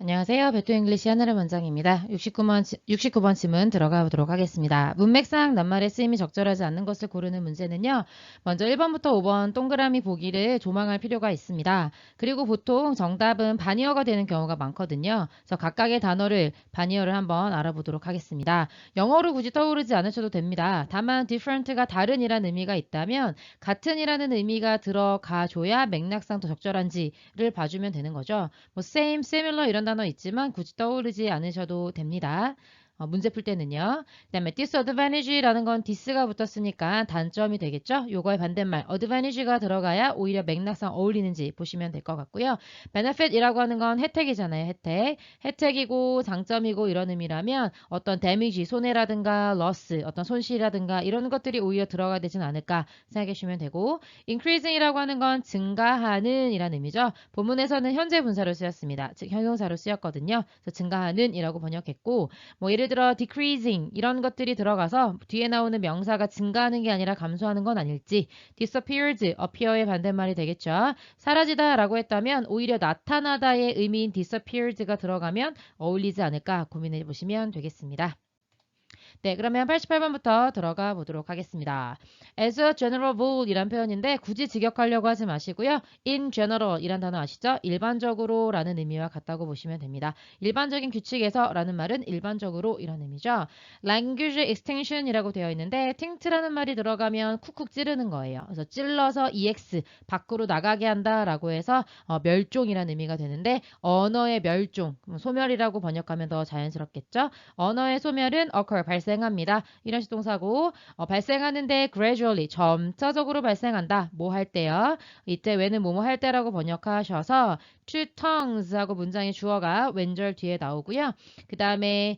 안녕하세요. 베토 잉글리시 하늘의 원장입니다. 69번 질문 들어가 보도록 하겠습니다. 문맥상 낱말의 쓰임이 적절하지 않는 것을 고르는 문제는요. 먼저 1번부터 5번 동그라미 보기를 조망할 필요가 있습니다. 그리고 보통 정답은 반이어가 되는 경우가 많거든요. 그래서 각각의 단어를 반이어를 한번 알아보도록 하겠습니다. 영어로 굳이 떠오르지 않으셔도 됩니다. 다만 different가 다른이라는 의미가 있다면 같은이라는 의미가 들어가줘야 맥락상 더 적절한지를 봐주면 되는 거죠. 뭐 same, similar 이런 단어 있지만 굳이 떠오르지 않으셔도 됩니다. 문제 풀 때는요. 그 다음에 disadvantage라는 건 this가 붙었으니까 단점이 되겠죠. 요거의 반대말 advantage가 들어가야 오히려 맥락상 어울리는지 보시면 될 것 같고요. benefit이라고 하는 건 혜택이잖아요. 혜택이고 장점이고 이런 의미라면 어떤 damage, 손해라든가 loss, 어떤 손실이라든가 이런 것들이 오히려 들어가야 되진 않을까 생각해 주시면 되고 increasing이라고 하는 건 증가하는 이란 의미죠. 본문에서는 현재 분사로 쓰였습니다. 즉 형용사로 쓰였거든요. 그래서 증가하는 이라고 번역했고 뭐 예를 들어 decreasing 이런 것들이 들어가서 뒤에 나오는 명사가 증가하는 게 아니라 감소하는 건 아닐지 disappeared, appear의 반대말이 되겠죠. 사라지다 라고 했다면 오히려 나타나다의 의미인 disappeared가 들어가면 어울리지 않을까 고민해 보시면 되겠습니다. 네, 그러면 88번부터 들어가 보도록 하겠습니다. As a general rule 이란 표현인데 굳이 직역하려고 하지 마시고요. In general 이란 단어 아시죠? 일반적으로 라는 의미와 같다고 보시면 됩니다. 일반적인 규칙에서 라는 말은 일반적으로 이런 의미죠. Language extension 이라고 되어 있는데 tinct라는 말이 들어가면 쿡쿡 찌르는 거예요. 그래서 찔러서 ex 밖으로 나가게 한다 라고 해서 멸종이라는 의미가 되는데 언어의 멸종, 소멸이라고 번역하면 더 자연스럽겠죠? 언어의 소멸은 occur, 발생합니다. 이런 시동사고 발생하는데 gradually, 점차적으로 발생한다. 뭐 할 때요? 이때 왜는 뭐뭐 할 때라고 번역하셔서 two tongues 하고 문장의 주어가 왼절 뒤에 나오고요. 그 다음에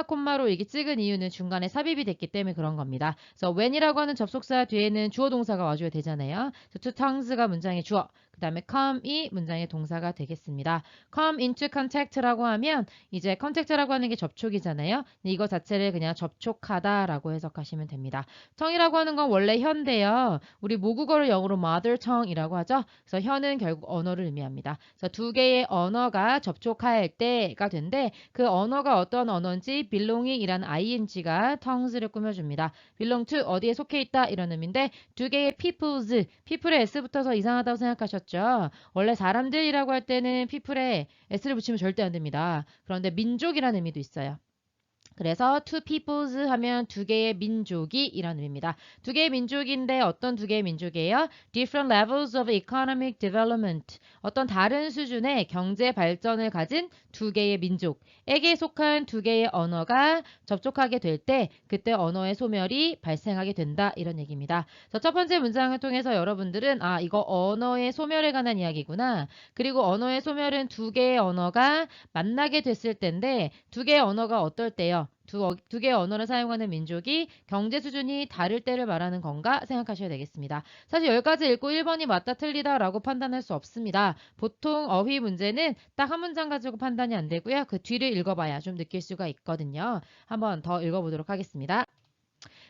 콤마로 이게 찍은 이유는 중간에 삽입이 됐기 때문에 그런 겁니다. 그래서 when이라고 하는 접속사 뒤에는 주어 동사가 와줘야 되잖아요. two tongues가 문장의 주어, 그 다음에 come이 문장의 동사가 되겠습니다. come into contact라고 하면 이제 contact라고 하는 게 접촉이잖아요. 이거 자체를 그냥 접촉하다라고 해석하시면 됩니다. tongue이라고 하는 건 원래 혀인데요. 우리 모국어를 영어로 mother tongue이라고 하죠. 그래서 혀는 결국 언어를 의미합니다. 그래서 두 개의 언어가 접촉할 때가 된데 그 언어가 어떤 언어인지 belonging이라는 ing가 tongues를 꾸며줍니다. belong to 어디에 속해 있다 이런 의미인데 두 개의 people의 s 붙어서 이상하다고 생각하셨죠? 원래 사람들이라고 할 때는 people에 s를 붙이면 절대 안 됩니다. 그런데 민족이라는 의미도 있어요. 그래서 two peoples 하면 두 개의 민족이 이런 의미입니다. 두 개의 민족인데 어떤 두 개의 민족이에요? Different levels of economic development. 어떤 다른 수준의 경제 발전을 가진 두 개의 민족에게 속한 두 개의 언어가 접촉하게 될 때 그때 언어의 소멸이 발생하게 된다 이런 얘기입니다. 첫 번째 문장을 통해서 여러분들은 이거 언어의 소멸에 관한 이야기구나. 그리고 언어의 소멸은 두 개의 언어가 만나게 됐을 때인데 두 개의 언어가 어떨 때요? 두 개의 언어를 사용하는 민족이 경제 수준이 다를 때를 말하는 건가 생각하셔야 되겠습니다. 사실 여기까지 읽고 1번이 맞다 틀리다 라고 판단할 수 없습니다. 보통 어휘 문제는 딱 한 문장 가지고 판단이 안 되고요. 그 뒤를 읽어봐야 좀 느낄 수가 있거든요. 한번 더 읽어보도록 하겠습니다.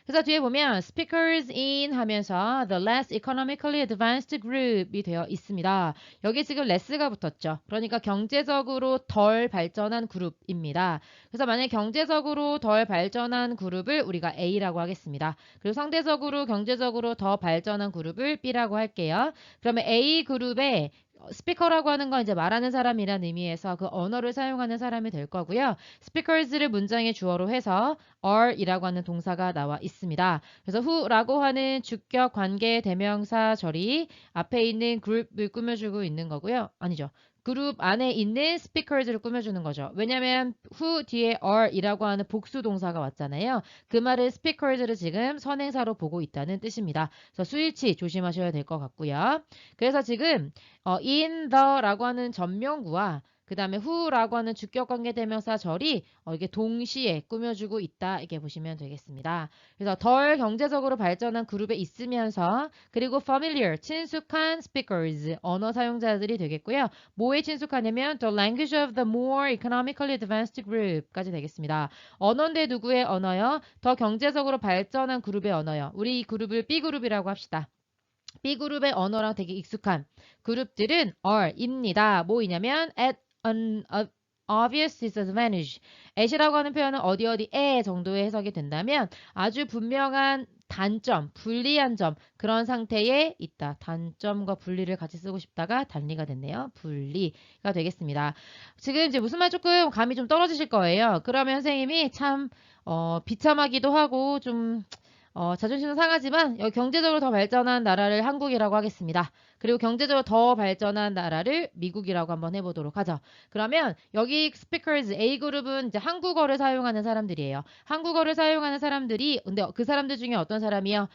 그래서 뒤에 보면 speakers in 하면서 the less economically advanced group이 되어 있습니다. 여기 지금 less가 붙었죠. 그러니까 경제적으로 덜 발전한 그룹입니다. 그래서 만약에 경제적으로 덜 발전한 그룹을 우리가 A라고 하겠습니다. 그리고 상대적으로 경제적으로 더 발전한 그룹을 B라고 할게요. 그러면 A 그룹에 스피커라고 하는 건 이제 말하는 사람이란 의미에서 그 언어를 사용하는 사람이 될 거고요. speakers를 문장의 주어로 해서 are이라고 하는 동사가 나와 있습니다. 그래서 who라고 하는 주격 관계 대명사 절이 앞에 있는 그룹을 꾸며주고 있는 거고요. 아니죠. 그룹 안에 있는 speakers를 꾸며주는 거죠. 왜냐하면 who 뒤에 are이라고 하는 복수 동사가 왔잖아요. 그 말은 speakers를 지금 선행사로 보고 있다는 뜻입니다. 그래서 수일치 조심하셔야 될 것 같고요. 그래서 지금 in the라고 하는 전명구와 그 다음에 who라고 하는 주격관계대명사 절이 이게 동시에 꾸며주고 있다 이렇게 보시면 되겠습니다. 그래서 덜 경제적으로 발전한 그룹에 있으면서 그리고 familiar, 친숙한 speakers, 언어 사용자들이 되겠고요. 뭐에 친숙하냐면 the language of the more economically advanced group까지 되겠습니다. 언어인데 누구의 언어요? 더 경제적으로 발전한 그룹의 언어요. 우리 이 그룹을 B그룹이라고 합시다. B그룹의 언어랑 되게 익숙한 그룹들은 are입니다. 뭐이냐면 at obvious disadvantage. at이라고 하는 표현은 어디 어디에 정도의 해석이 된다면 아주 분명한 단점, 불리한 점 그런 상태에 있다. 단점과 분리를 같이 쓰고 싶다가 단리가 됐네요. 분리가 되겠습니다. 지금 이제 무슨 말 조금 감이 좀 떨어지실 거예요. 그러면 선생님이 참 비참하기도 하고 좀 자존심은 상하지만 여기 경제적으로 더 발전한 나라를 한국이라고 하겠습니다. 그리고 경제적으로 더 발전한 나라를 미국이라고 한번 해보도록 하죠. 그러면 여기 speakers A그룹은 이제 한국어를 사용하는 사람들이에요. 한국어를 사용하는 사람들이 근데 그 사람들 중에 어떤 사람이요?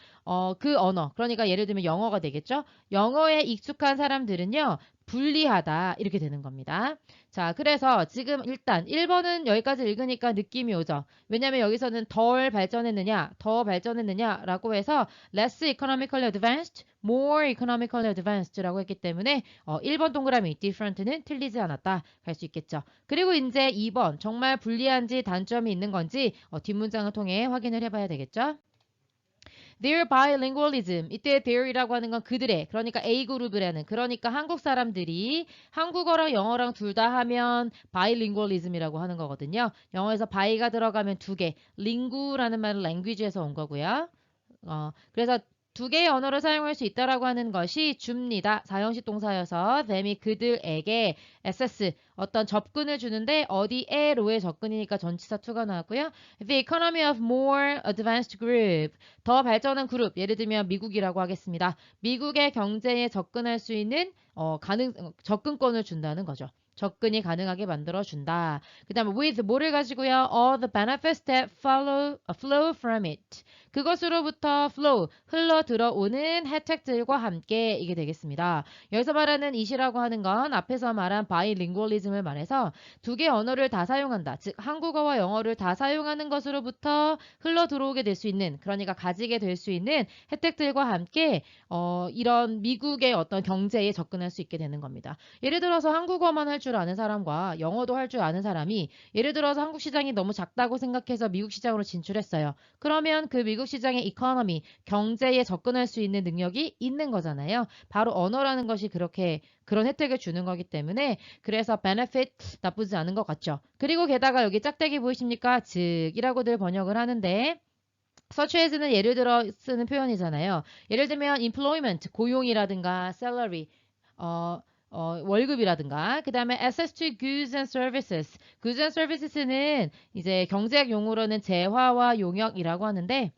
그 언어 그러니까 예를 들면 영어가 되겠죠. 영어에 익숙한 사람들은요. 불리하다 이렇게 되는 겁니다. 자, 그래서 지금 일단 1번은 여기까지 읽으니까 느낌이 오죠. 왜냐면 여기서는 덜 발전했느냐, 더 발전했느냐라고 해서 less economically advanced, more economically advanced라고 했기 때문에 1번 동그라미 different는 틀리지 않았다 할 수 있겠죠. 그리고 이제 2번 정말 불리한지 단점이 있는 건지 뒷문장을 통해 확인을 해봐야 되겠죠. Their bilingualism. 이때 their이라고 하는 건 그들의, 그러니까 A그룹이라는, 그러니까 한국 사람들이 한국어랑 영어랑 둘 다 하면 bilingualism이라고 하는 거거든요. 영어에서 bi가 들어가면 두 개, lingu라는 말은 language에서 온 거고요. 그래서 두 개의 언어를 사용할 수 있다라고 하는 것이 줍니다. 사형식 동사여서 them이 그들에게 SS 어떤 접근을 주는데 어디에로의 접근이니까 전치사 to가 나왔고요. The economy of more advanced group 더 발전한 그룹 예를 들면 미국이라고 하겠습니다. 미국의 경제에 접근할 수 있는 접근권을 준다는 거죠. 접근이 가능하게 만들어준다. 그 다음에 with 뭐를 가지고요. All the benefits that flow from it. 그것으로부터 flow, 흘러 들어오는 혜택들과 함께 이게 되겠습니다. 여기서 말하는 it이라고 하는 건 앞에서 말한 bilingualism을 말해서 두 개의 언어를 다 사용한다. 즉 한국어와 영어를 다 사용하는 것으로부터 흘러 들어오게 될 수 있는 그러니까 가지게 될 수 있는 혜택들과 함께 이런 미국의 어떤 경제에 접근할 수 있게 되는 겁니다. 예를 들어서 한국어만 할 줄 아는 사람과 영어도 할 줄 아는 사람이 예를 들어서 한국 시장이 너무 작다고 생각해서 미국 시장으로 진출했어요. 그러면 그 미국 시장의 이코노미, 경제에 접근할 수 있는 능력이 있는 거잖아요. 바로 언어라는 것이 그렇게 그런 혜택을 주는 거기 때문에 그래서 benefit 나쁘지 않은 것 같죠. 그리고 게다가 여기 짝대기 보이십니까? 즉이라고들 번역을 하는데 such as는 예를 들어 쓰는 표현이잖아요. 예를 들면 employment, 고용이라든가 salary, 월급이라든가 그 다음에 access to goods and services. goods and services는 이제 경제학 용어로는 재화와 용역이라고 하는데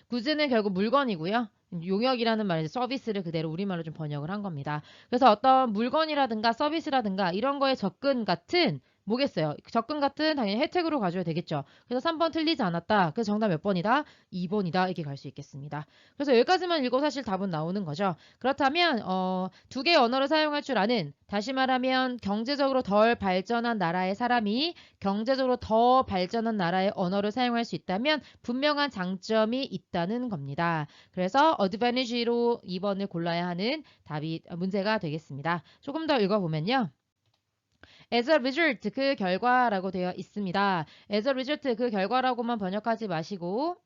goods는 결국 물건이고요. 용역이라는 말은 서비스를 그대로 우리말로 좀 번역을 한 겁니다. 그래서 어떤 물건이라든가 서비스라든가 이런 거에 접근 같은 뭐겠어요? 접근 같은 당연히 혜택으로 가져야 되겠죠. 그래서 3번 틀리지 않았다. 그래서 정답 몇 번이다? 2번이다. 이렇게 갈 수 있겠습니다. 그래서 여기까지만 읽고 사실 답은 나오는 거죠. 그렇다면 두 개의 언어를 사용할 줄 아는 다시 말하면 경제적으로 덜 발전한 나라의 사람이 경제적으로 더 발전한 나라의 언어를 사용할 수 있다면 분명한 장점이 있다는 겁니다. 그래서 advantage로 2번을 골라야 하는 문제가 되겠습니다. 조금 더 읽어보면요. As a result, 그 결과라고 되어 있습니다. As a result, 그 결과라고만 번역하지 마시고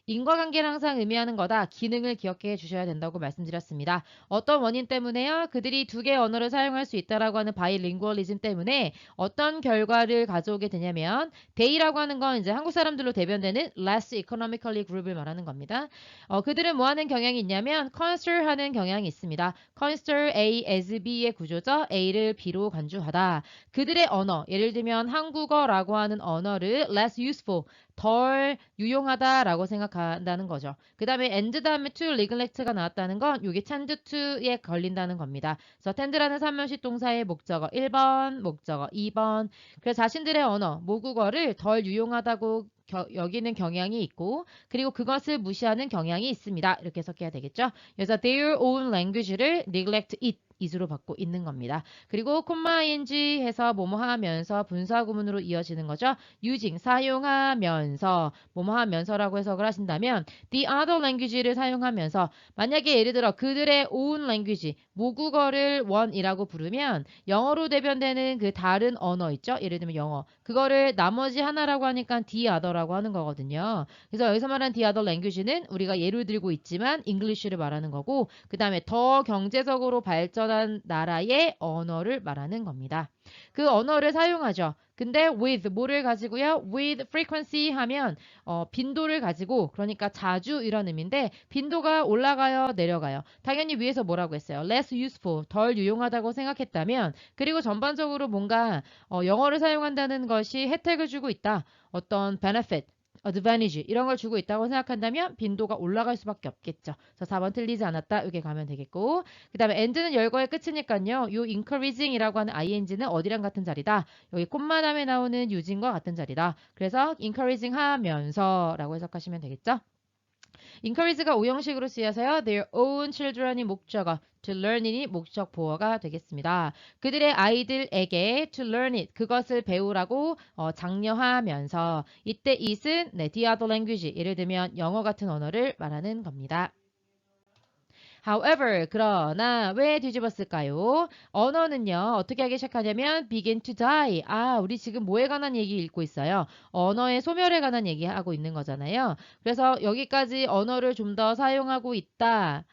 인과관계를 항상 의미하는 거다. 기능을 기억해 주셔야 된다고 말씀드렸습니다. 어떤 원인 때문에요? 그들이 두 개의 언어를 사용할 수 있다라고 하는 바이링구얼리즘 때문에 어떤 결과를 가져오게 되냐면 they라고 하는 건 이제 한국 사람들로 대변되는 less economically group을 말하는 겁니다. 그들은 뭐 하는 경향이 있냐면 consider 하는 경향이 있습니다. consider A as B의 구조죠. A를 B로 간주하다. 그들의 언어, 예를 들면 한국어라고 하는 언어를 less useful, 덜 유용하다라고 생각한다는 거죠. 그 다음에 and 다음에 to neglect가 나왔다는 건 이게 tend to에 걸린다는 겁니다. 그래서 tend라는 3명식 동사의 목적어 1번, 목적어 2번. 그래서 자신들의 언어, 모국어를 덜 유용하다고 여기는 경향이 있고 그리고 그것을 무시하는 경향이 있습니다. 이렇게 해석해야 되겠죠. 그래서 their own language를 neglect it is로 받고 있는 겁니다. 그리고 콤마-ing 해서 뭐뭐 하면서 분사 구문으로 이어지는 거죠. using 사용하면서 뭐뭐 하면서라고 해석을 하신다면 the other language를 사용하면서 만약에 예를 들어 그들의 own language 모국어를 one이라고 부르면 영어로 대변되는 그 다른 언어 있죠. 예를 들면 영어 그거를 나머지 하나라고 하니까 the other라고 하는 거거든요. 그래서 여기서 말하는 the other language는 우리가 예를 들고 있지만 English를 말하는 거고 그 다음에 더 경제적으로 발전한 나라의 언어를 말하는 겁니다. 그 언어를 사용하죠. 근데 with 뭐를 가지고요? with frequency 하면 빈도를 가지고 그러니까 자주 이런 의미인데 빈도가 올라가요, 내려가요. 당연히 위에서 뭐라고 했어요? less useful, 덜 유용하다고 생각했다면 그리고 전반적으로 뭔가 영어를 사용한다는 것이 혜택을 주고 있다. 어떤 benefit, advantage 이런 걸 주고 있다고 생각한다면 빈도가 올라갈 수밖에 없겠죠. 그래서 4번 틀리지 않았다. 이렇게 가면 되겠고 그 다음에 end는 열거의 끝이니까요. 요 encouraging이라고 하는 ing는 어디랑 같은 자리다. 여기 콤마 다음에 나오는 using과 같은 자리다. 그래서 encouraging 하면서 라고 해석하시면 되겠죠. encourage가 오형식으로 쓰여서요. their own children이 목적어, to learn이 목적 보어가 되겠습니다. 그들의 아이들에게 to learn it, 그것을 배우라고 장려하면서 이때 it은 the other language, 예를 들면 영어 같은 언어를 말하는 겁니다. However, 그러나 왜 뒤집었을까요? 언어는요, 어떻게 하기 시작하냐면 begin to die. 우리 지금 뭐에 관한 얘기 읽고 있어요? 언어의 소멸에 관한 얘기하고 있는 거잖아요. 그래서 여기까지 언어를 좀 더 사용하고 있다가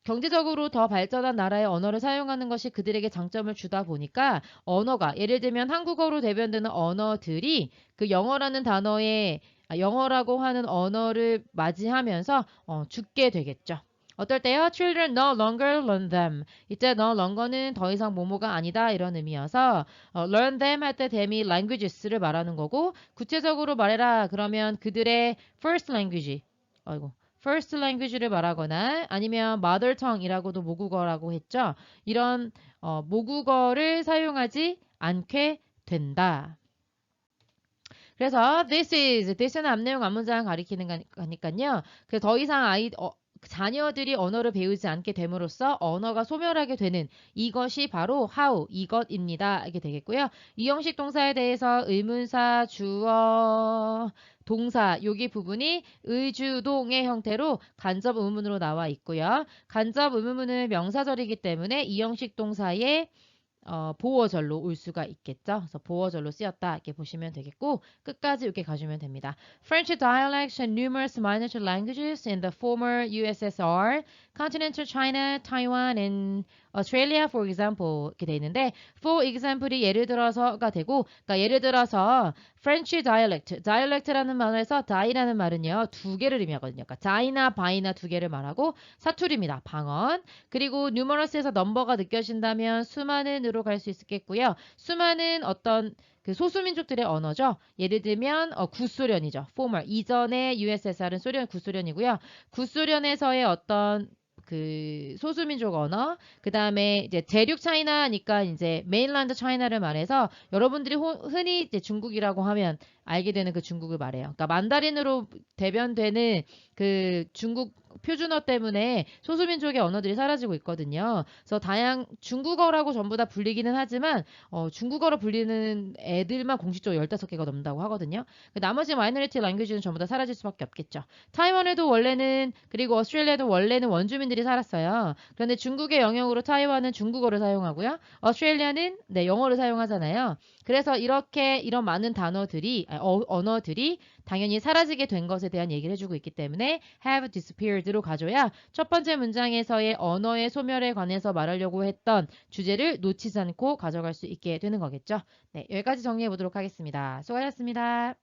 경제적으로 더 발전한 나라의 언어를 사용하는 것이 그들에게 장점을 주다 보니까 언어가 예를 들면 한국어로 대변되는 언어들이 그 영어라는 단어의 영어라고 하는 언어를 맞이하면서 죽게 되겠죠. 어떨 때요? Children no longer learn them. 이때 no longer는 더 이상 뭐뭐가 아니다 이런 의미여서 learn them 할 때 them이 languages를 말하는 거고 구체적으로 말해라 그러면 그들의 first language first language를 말하거나 아니면 mother tongue이라고도 모국어라고 했죠. 이런 모국어를 사용하지 않게 된다. 그래서 this는 앞내용 앞문장 가리키는 거니까요. 더 이상 자녀들이 언어를 배우지 않게 됨으로써 언어가 소멸하게 되는 이것이 바로 how 이것입니다. 이게 되겠고요. 이 형식 동사에 대해서 의문사, 주어, 동사 여기 부분이 의주동의 형태로 간접 의문으로 나와 있고요. 간접 의문은 명사절이기 때문에 이 형식 동사에 보어절로 올 수가 있겠죠. 그래서 보어절로 쓰였다 이렇게 보시면 되겠고 끝까지 이렇게 가시면 됩니다. French dialects and numerous minor languages in the former USSR, continental China, Taiwan, and Australia, for example 이렇게 돼 있는데 for example이 예를 들어서가 되고 그러니까 예를 들어서 French dialect라는 말에서 die라는 말은요 두 개를 의미하거든요. 그러니까 die나 by나 두 개를 말하고 사투리입니다. 방언 그리고 numerous에서 넘버가 느껴진다면 수많은으로 갈 수 있겠고요. 수많은 어떤 그 소수민족들의 언어죠. 예를 들면 구소련이죠. former 이전의 USSR은 소련 구소련이고요. 구소련에서의 어떤 그 소수민족 언어, 그 다음에 이제 대륙 차이나니까 이제 메인란드 차이나를 말해서 여러분들이 흔히 이제 중국이라고 하면 알게 되는 그 중국을 말해요. 그러니까 만다린으로 대변되는 그 중국 표준어 때문에 소수민족의 언어들이 사라지고 있거든요. 그래서 중국어라고 전부 다 불리기는 하지만 중국어로 불리는 애들만 공식적으로 15개가 넘는다고 하거든요. 나머지 마이너리티 랭귀지는 전부 다 사라질 수밖에 없겠죠. 타이완에도 원래는 그리고 오스트레일리아도 원래는 원주민들이 살았어요. 그런데 중국의 영향으로 타이완은 중국어를 사용하고요. 오스트레일리아는 영어를 사용하잖아요. 그래서 이런 많은 언어들이 당연히 사라지게 된 것에 대한 얘기를 해주고 있기 때문에 have disappeared로 가져야 첫 번째 문장에서의 언어의 소멸에 관해서 말하려고 했던 주제를 놓치지 않고 가져갈 수 있게 되는 거겠죠. 네, 여기까지 정리해 보도록 하겠습니다. 수고하셨습니다.